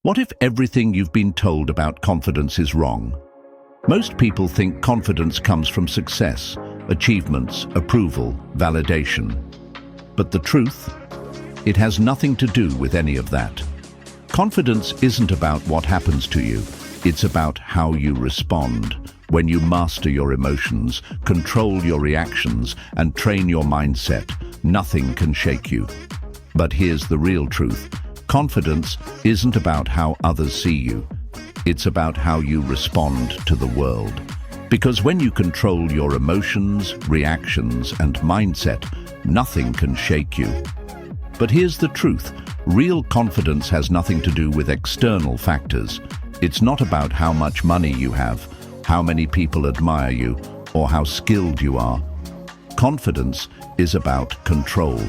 What if everything you've been told about confidence is wrong? Most people think confidence comes from success, achievements, approval, validation. But the truth? It has nothing to do with any of that. Confidence isn't about what happens to you. It's about how you respond. When you master your emotions, control your reactions, and train your mindset, nothing can shake you. But here's the real truth. Confidence isn't about how others see you. It's about how you respond to the world. Because when you control your emotions, reactions, and mindset, nothing can shake you. But here's the truth. Real confidence has nothing to do with external factors. It's not about how much money you have, how many people admire you, or how skilled you are. Confidence is about control.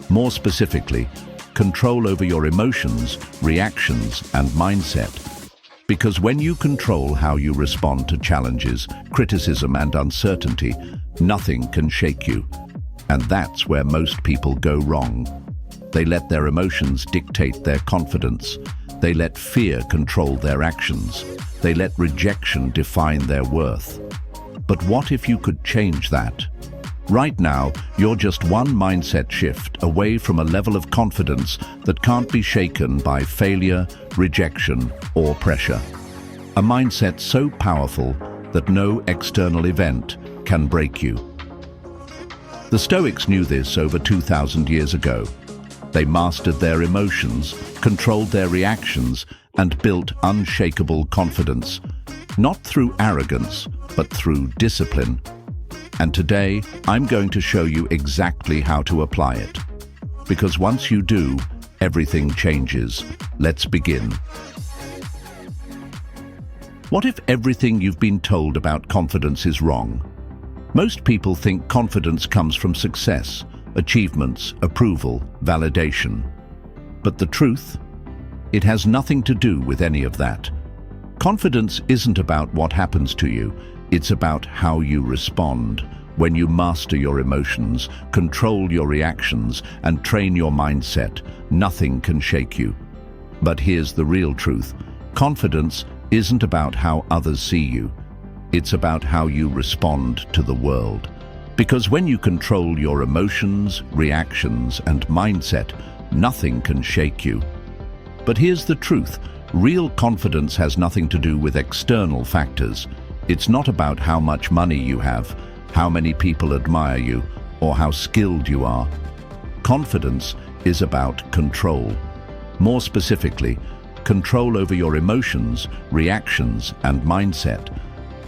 More specifically, control over your emotions, reactions, and mindset. Because when you control how you respond to challenges, criticism, and uncertainty, nothing can shake you. And that's where most people go wrong. They let their emotions dictate their confidence. They let fear control their actions. They let rejection define their worth. But what if you could change that? Right now, you're just one mindset shift away from a level of confidence that can't be shaken by failure, rejection, or pressure. A mindset so powerful that no external event can break you. The Stoics knew this over 2,000 years ago. They mastered their emotions, controlled their reactions, and built unshakable confidence, not through arrogance, but through discipline. And today, I'm going to show you exactly how to apply it. Because once you do, everything changes. Let's begin. What if everything you've been told about confidence is wrong? Most people think confidence comes from success, achievements, approval, validation. But the truth? It has nothing to do with any of that. Confidence isn't about what happens to you. It's about how you respond. When you master your emotions, control your reactions, and train your mindset, nothing can shake you. But here's the real truth. Confidence isn't about how others see you. It's about how you respond to the world. Because when you control your emotions, reactions, and mindset, nothing can shake you. But here's the truth. Real confidence has nothing to do with external factors. It's not about how much money you have, how many people admire you, or how skilled you are. Confidence is about control. More specifically, control over your emotions, reactions, and mindset.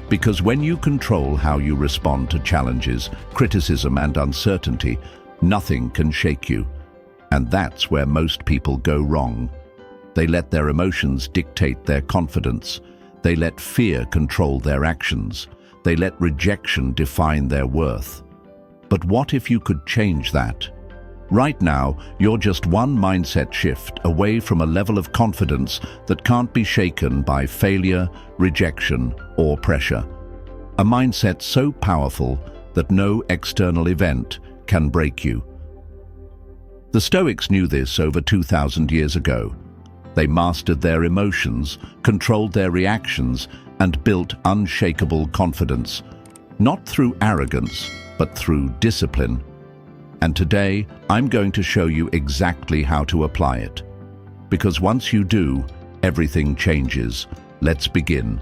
Because when you control how you respond to challenges, criticism, and uncertainty, nothing can shake you. And that's where most people go wrong. They let their emotions dictate their confidence. They let fear control their actions. They let rejection define their worth. But what if you could change that? Right now, you're just one mindset shift away from a level of confidence that can't be shaken by failure, rejection, or pressure. A mindset so powerful that no external event can break you. The Stoics knew this over 2,000 years ago. They mastered their emotions, controlled their reactions, and built unshakable confidence, not through arrogance, but through discipline. And today, I'm going to show you exactly how to apply it. Because once you do, everything changes. Let's begin.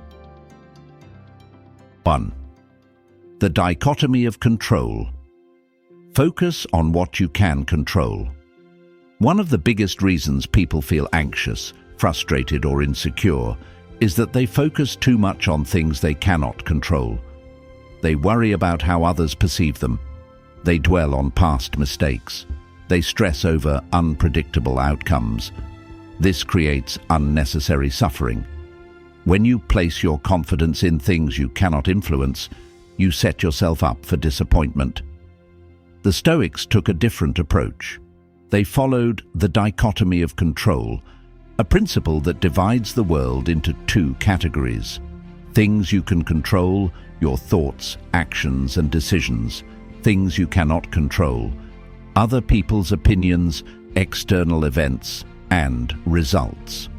1. The Dichotomy of Control. Focus on what you can control. One of the biggest reasons people feel anxious, frustrated, or insecure is that they focus too much on things they cannot control. They worry about how others perceive them. They dwell on past mistakes. They stress over unpredictable outcomes. This creates unnecessary suffering. When you place your confidence in things you cannot influence, you set yourself up for disappointment. The Stoics took a different approach. They followed the dichotomy of control, a principle that divides the world into two categories. Things you can control, your thoughts, actions, and decisions. Things you cannot control, other people's opinions, external events, and results.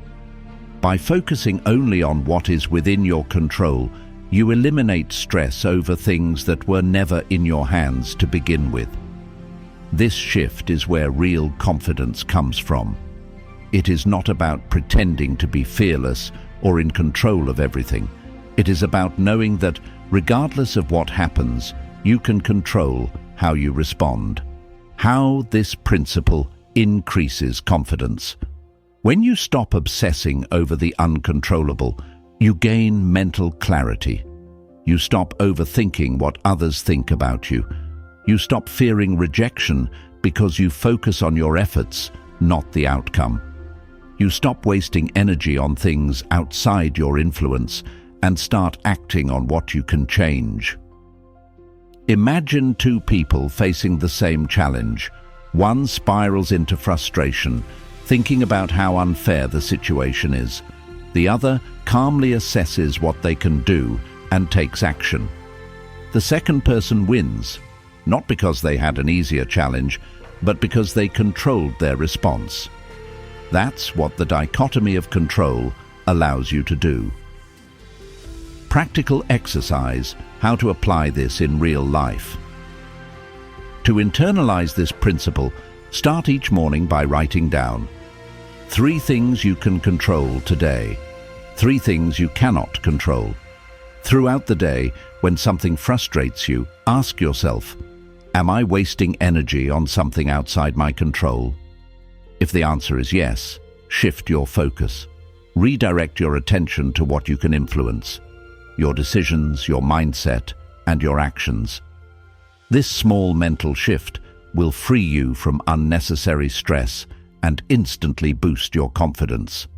By focusing only on what is within your control, you eliminate stress over things that were never in your hands to begin with. This shift is where real confidence comes from. It is not about pretending to be fearless or in control of everything. It is about knowing that, regardless of what happens, you can control how you respond. How this principle increases confidence. When you stop obsessing over the uncontrollable, you gain mental clarity. You stop overthinking what others think about you. You stop fearing rejection because you focus on your efforts, not the outcome. You stop wasting energy on things outside your influence and start acting on what you can change. Imagine two people facing the same challenge. One spirals into frustration, thinking about how unfair the situation is. The other calmly assesses what they can do and takes action. The second person wins, not because they had an easier challenge, but because they controlled their response. That's what the dichotomy of control allows you to do. Practical exercise: how to apply this in real life. To internalize this principle, start each morning by writing down 3 things you can control today, 3 things you cannot control. Throughout the day, when something frustrates you, ask yourself, am I wasting energy on something outside my control? If the answer is yes, shift your focus. Redirect your attention to what you can influence: your decisions, your mindset, and your actions. This small mental shift will free you from unnecessary stress and instantly boost your confidence.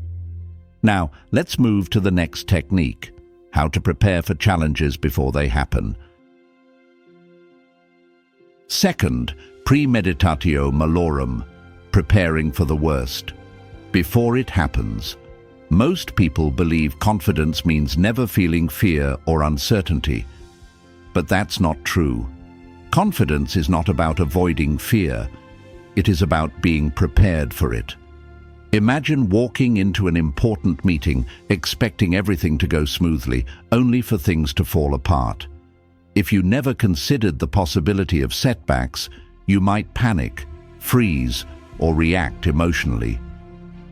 Now, let's move to the next technique: how to prepare for challenges before they happen. Second, Premeditatio Malorum, preparing for the worst. Before it happens. Most people believe confidence means never feeling fear or uncertainty. But that's not true. Confidence is not about avoiding fear. It is about being prepared for it. Imagine walking into an important meeting, expecting everything to go smoothly, only for things to fall apart. If you never considered the possibility of setbacks, you might panic, freeze, or react emotionally.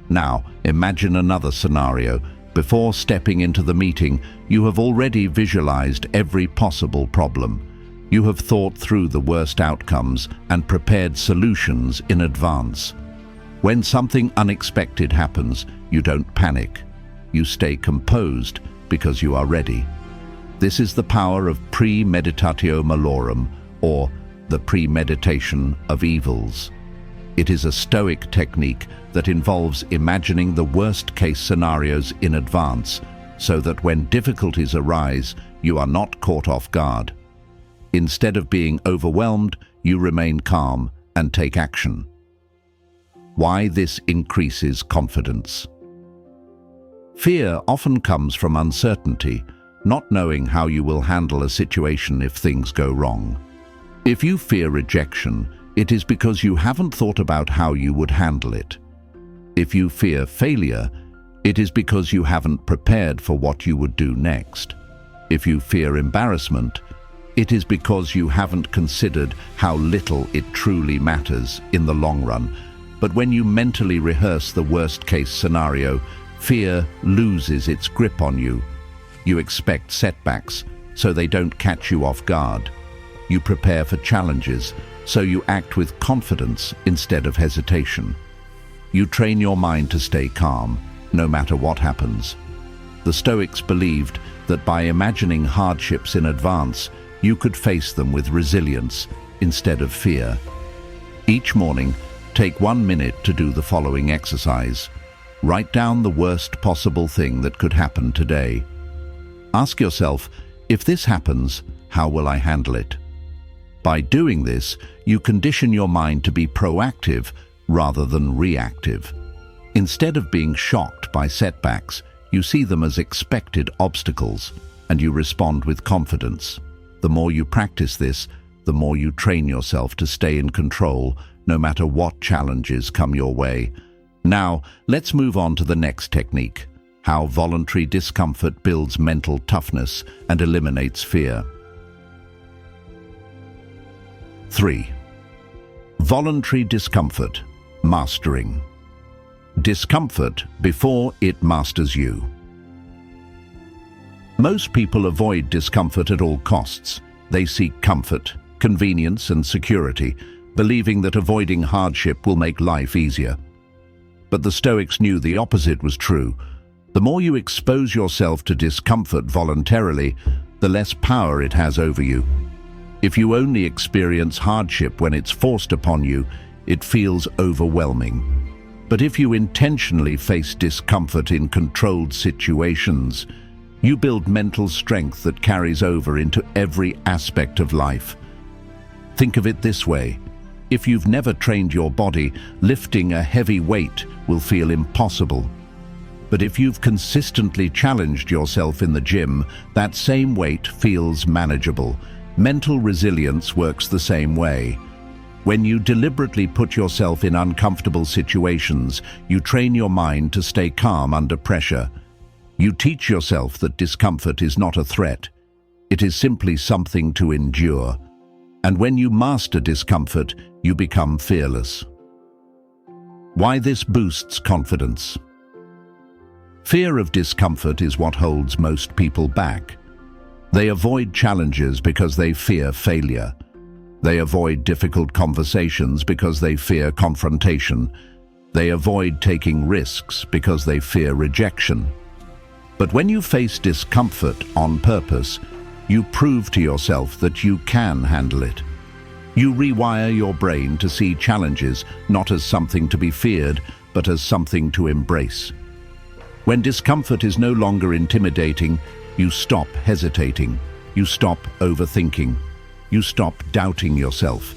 Now, imagine another scenario. Before stepping into the meeting, you have already visualized every possible problem. You have thought through the worst outcomes and prepared solutions in advance. When something unexpected happens, you don't panic. You stay composed because you are ready. This is the power of Premeditatio Malorum, or the premeditation of evils. It is a Stoic technique that involves imagining the worst-case scenarios in advance, so that when difficulties arise, you are not caught off guard. Instead of being overwhelmed, you remain calm and take action. Why this increases confidence? Fear often comes from uncertainty, not knowing how you will handle a situation if things go wrong. If you fear rejection, it is because you haven't thought about how you would handle it. If you fear failure, it is because you haven't prepared for what you would do next. If you fear embarrassment, it is because you haven't considered how little it truly matters in the long run. But when you mentally rehearse the worst-case scenario, fear loses its grip on you. You expect setbacks, so they don't catch you off guard. You prepare for challenges, so you act with confidence instead of hesitation. You train your mind to stay calm, no matter what happens. The Stoics believed that by imagining hardships in advance, you could face them with resilience instead of fear. Each morning, take 1 minute to do the following exercise. Write down the worst possible thing that could happen today. Ask yourself, if this happens, how will I handle it? By doing this, you condition your mind to be proactive rather than reactive. Instead of being shocked by setbacks, you see them as expected obstacles, and you respond with confidence. The more you practice this, the more you train yourself to stay in control, no matter what challenges come your way. Now, let's move on to the next technique: How voluntary discomfort builds mental toughness and eliminates fear. 3. Voluntary discomfort, mastering. Discomfort before it masters you. Most people avoid discomfort at all costs. They seek comfort, convenience, and security, believing that avoiding hardship will make life easier. But the Stoics knew the opposite was true. The more you expose yourself to discomfort voluntarily, the less power it has over you. If you only experience hardship when it's forced upon you, it feels overwhelming. But if you intentionally face discomfort in controlled situations, you build mental strength that carries over into every aspect of life. Think of it this way. If you've never trained your body, lifting a heavy weight will feel impossible. But if you've consistently challenged yourself in the gym, that same weight feels manageable. Mental resilience works the same way. When you deliberately put yourself in uncomfortable situations, you train your mind to stay calm under pressure. You teach yourself that discomfort is not a threat. It is simply something to endure. And when you master discomfort, you become fearless. Why this boosts confidence? Fear of discomfort is what holds most people back. They avoid challenges because they fear failure. They avoid difficult conversations because they fear confrontation. They avoid taking risks because they fear rejection. But when you face discomfort on purpose, you prove to yourself that you can handle it. You rewire your brain to see challenges not as something to be feared, but as something to embrace. When discomfort is no longer intimidating, you stop hesitating. You stop overthinking. You stop doubting yourself.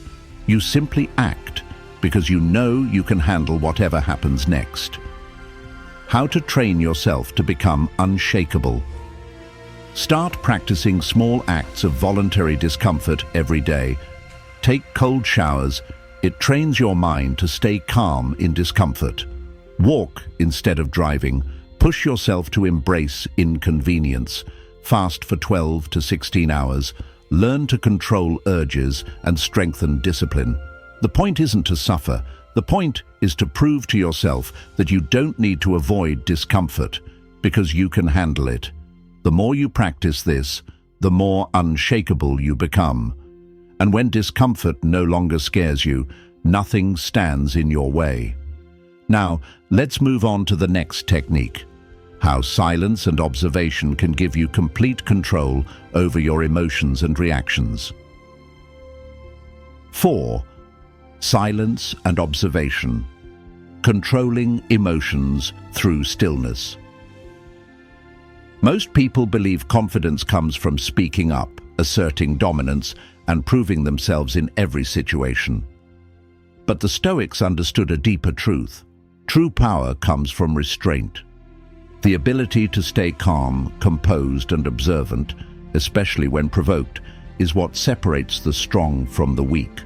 You simply act because you know you can handle whatever happens next. How to train yourself to become unshakable. Start practicing small acts of voluntary discomfort every day. Take cold showers. It trains your mind to stay calm in discomfort. Walk instead of driving. Push yourself to embrace inconvenience. Fast for 12 to 16 hours. Learn to control urges and strengthen discipline. The point isn't to suffer. The point is to prove to yourself that you don't need to avoid discomfort because you can handle it. The more you practice this, the more unshakable you become. And when discomfort no longer scares you, nothing stands in your way. Now, let's move on to the next technique. How silence and observation can give you complete control over your emotions and reactions. 4. Silence and observation. Controlling emotions through stillness. Most people believe confidence comes from speaking up, asserting dominance, and proving themselves in every situation. But the Stoics understood a deeper truth. True power comes from restraint. The ability to stay calm, composed, and observant, especially when provoked, is what separates the strong from the weak.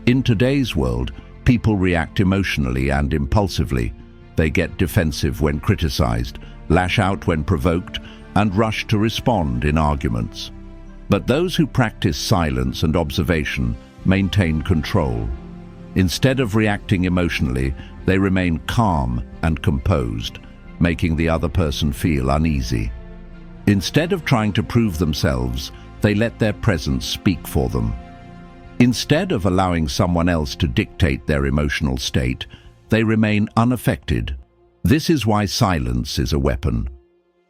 In today's world, people react emotionally and impulsively. They get defensive when criticized, lash out when provoked, and rush to respond in arguments. But those who practice silence and observation maintain control. Instead of reacting emotionally, they remain calm and composed, making the other person feel uneasy. Instead of trying to prove themselves, they let their presence speak for them. Instead of allowing someone else to dictate their emotional state, they remain unaffected. This is why silence is a weapon.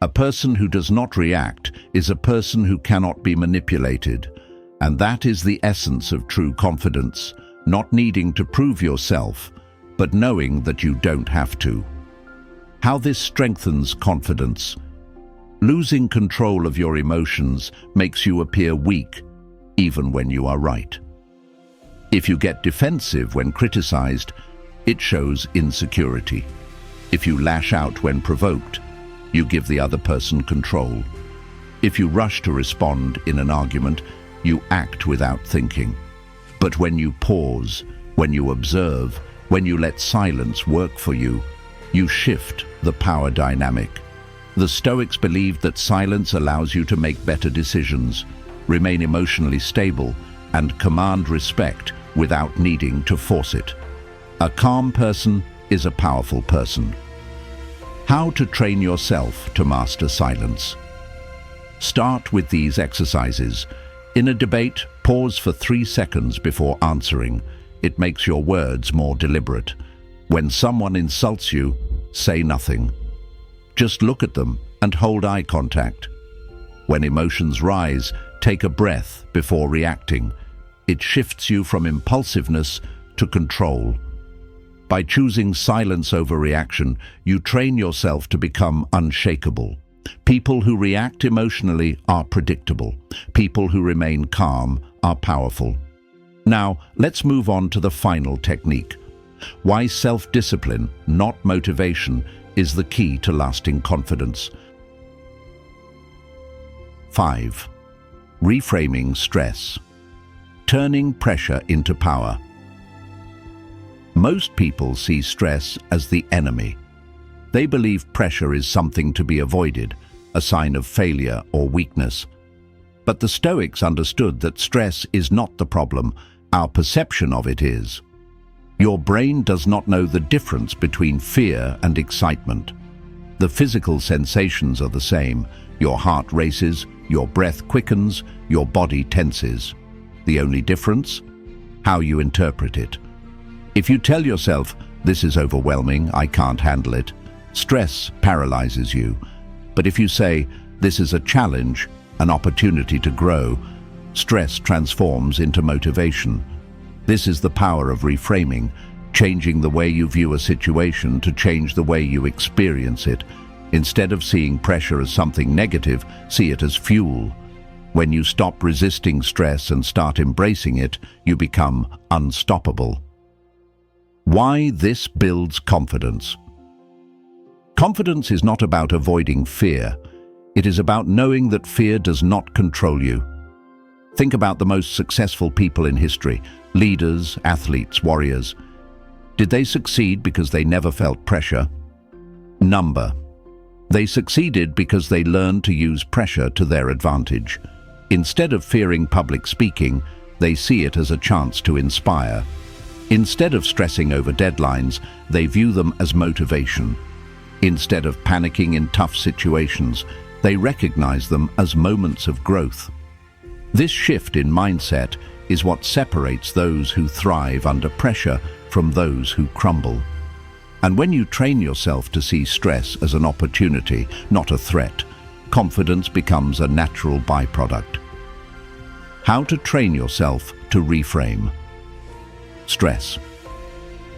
A person who does not react is a person who cannot be manipulated, and that is the essence of true confidence, not needing to prove yourself, but knowing that you don't have to. How this strengthens confidence. Losing control of your emotions makes you appear weak, even when you are right. If you get defensive when criticized, it shows insecurity. If you lash out when provoked, you give the other person control. If you rush to respond in an argument, you act without thinking. But when you pause, when you observe, when you let silence work for you, you shift the power dynamic. The Stoics believed that silence allows you to make better decisions, remain emotionally stable, and command respect without needing to force it. A calm person is a powerful person. How to train yourself to master silence. Start with these exercises. In a debate, pause for 3 seconds before answering. It makes your words more deliberate. When someone insults you, say nothing. Just look at them and hold eye contact. When emotions rise, take a breath before reacting. It shifts you from impulsiveness to control. By choosing silence over reaction, you train yourself to become unshakable. People who react emotionally are predictable. People who remain calm are powerful. Now, let's move on to the final technique. Why self-discipline, not motivation, is the key to lasting confidence. 5. Reframing stress. Turning pressure into power. Most people see stress as the enemy. They believe pressure is something to be avoided, a sign of failure or weakness. But the Stoics understood that stress is not the problem, our perception of it is. Your brain does not know the difference between fear and excitement. The physical sensations are the same. Your heart races, your breath quickens, your body tenses. The only difference? How you interpret it. If you tell yourself, "This is overwhelming, I can't handle it," stress paralyzes you. But if you say, "This is a challenge, an opportunity to grow," stress transforms into motivation. This is the power of reframing, changing the way you view a situation to change the way you experience it. Instead of seeing pressure as something negative, see it as fuel. When you stop resisting stress and start embracing it, you become unstoppable. Why this builds confidence. Confidence is not about avoiding fear. It is about knowing that fear does not control you. Think about the most successful people in history, leaders, athletes, warriors. Did they succeed because they never felt pressure? Number. They succeeded because they learned to use pressure to their advantage. Instead of fearing public speaking, they see it as a chance to inspire. Instead of stressing over deadlines, they view them as motivation. Instead of panicking in tough situations, they recognize them as moments of growth. This shift in mindset is what separates those who thrive under pressure from those who crumble. And when you train yourself to see stress as an opportunity, not a threat, confidence becomes a natural byproduct. How to train yourself to reframe. Stress.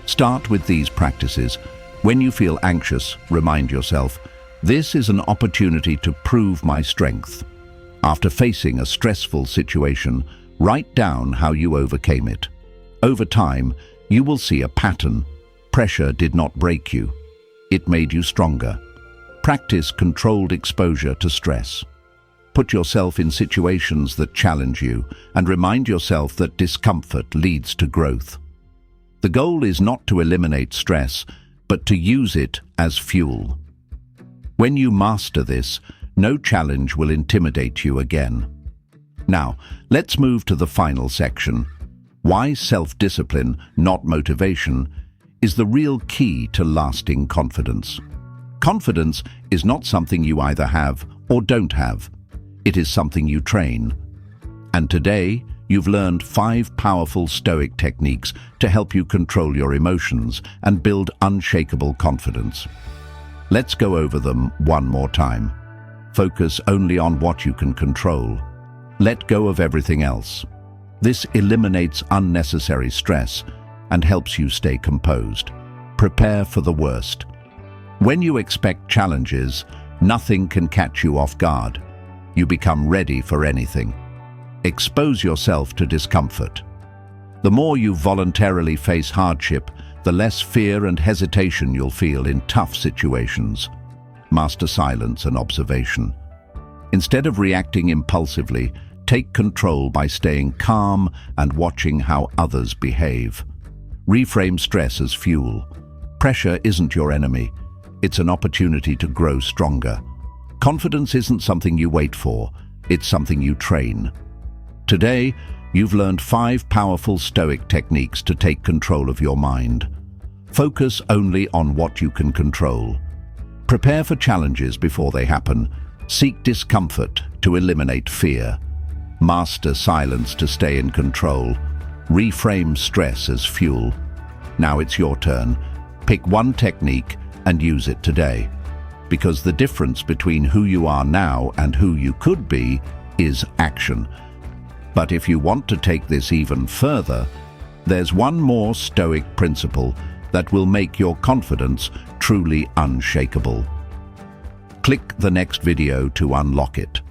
Start with these practices. When you feel anxious, remind yourself, "This is an opportunity to prove my strength." After facing a stressful situation, write down how you overcame it. Over time, you will see a pattern. Pressure did not break you. It made you stronger. Practice controlled exposure to stress. Put yourself in situations that challenge you and remind yourself that discomfort leads to growth. The goal is not to eliminate stress, but to use it as fuel. When you master this, no challenge will intimidate you again. Now, let's move to the final section. Why self-discipline, not motivation, is the real key to lasting confidence. Confidence is not something you either have or don't have. It is something you train. And today, you've learned 5 powerful Stoic techniques to help you control your emotions and build unshakable confidence. Let's go over them one more time. Focus only on what you can control. Let go of everything else. This eliminates unnecessary stress and helps you stay composed. Prepare for the worst. When you expect challenges, nothing can catch you off guard. You become ready for anything. Expose yourself to discomfort. The more you voluntarily face hardship, the less fear and hesitation you'll feel in tough situations. Master silence and observation. Instead of reacting impulsively, take control by staying calm and watching how others behave. Reframe stress as fuel. Pressure isn't your enemy. It's an opportunity to grow stronger. Confidence isn't something you wait for, it's something you train. Today, you've learned 5 powerful Stoic techniques to take control of your mind. Focus only on what you can control. Prepare for challenges before they happen. Seek discomfort to eliminate fear. Master silence to stay in control. Reframe stress as fuel. Now it's your turn. Pick one technique and use it today. Because the difference between who you are now and who you could be is action. But if you want to take this even further, there's one more Stoic principle that will make your confidence truly unshakable. Click the next video to unlock it.